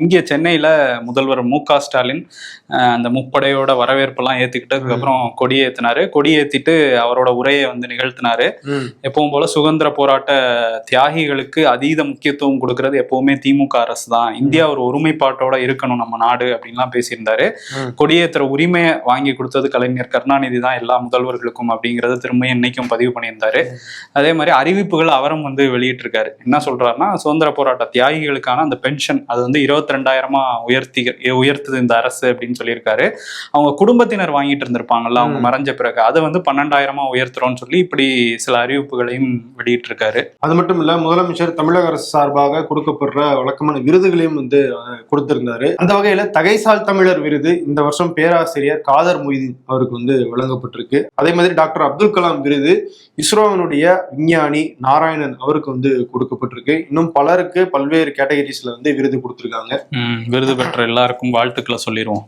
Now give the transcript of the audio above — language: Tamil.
இங்கே சென்னையில முதல்வர் மு.க.ஸ்டாலின் அந்த முப்படையோட வரவேற்பெல்லாம் ஏத்துக்கிட்டு அதுக்கப்புறம் கொடியேற்றினாரு. கொடியேற்றிட்டு அவரோட உரையை நிகழ்த்தினாரு. எப்பவும் போல சுதந்திர போராட்ட தியாகிகளுக்கு அதீத முக்கியத்துவம் கொடுக்கறது எப்பவுமே திமுக அரசு தான். இந்தியா ஒரு ஒருமைப்பாட்டோட இருக்கணும் நம்ம நாடு அப்படின்லாம் பேசியிருந்தாரு. கொடியேற்ற உரிமையை வாங்கி கொடுத்தது கலைஞர் கருணாநிதி தான் எல்லா முதல்வர்களுக்கும் அப்படிங்கறத திரும்ப இன்னைக்கும் பதிவு பண்ணியிருந்தாரு. அதே மாதிரி அறிவிப்புகள் அவரும் வெளியிட்டிருக்காரு. என்ன சொல்றாருன்னா, சுதந்திர போராட்ட தியாகிகளுக்கான அந்த பென்ஷன் அது 22,000 உயர்த்துது இந்த அரசு அப்படின்னு சொல்லியிருக்காரு. அவங்க குடும்பத்தினர் வாங்கிட்டு இருந்திருப்பாங்கல்ல, அவங்க மறைஞ்ச பிறகு அதை 12,000 உயர்த்துறோம்னு சொல்லி இப்படி சில அறிவிப்புகளையும் வெளியிட்டு இருக்காரு. அது மட்டும் இல்ல, முதலமைச்சர் தமிழக அரசு சார்பாக கொடுக்கப்படுற வழக்கமான விருதுகளையும் கொடுத்திருந்தாரு. அந்த வகையில தகைசால் தமிழர் விருது இந்த வருஷம் பேராசிரியர் காதர் மொய்தீன் அவருக்கு வழங்கப்பட்டிருக்கு. அதே மாதிரி டாக்டர் அப்துல் கலாம் விருது இஸ்ரோவினுடைய விஞ்ஞானி நாராயணன் அவருக்கு கொடுக்கப்பட்டிருக்கு. இன்னும் பலருக்கு பல்வேறு கேட்டகரிஸ்ல விருது கொடுத்திருக்காங்க. விருது பெற்ற எல்லாருக்கும் வாழ்த்துக்களை சொல்லிடுவோம்.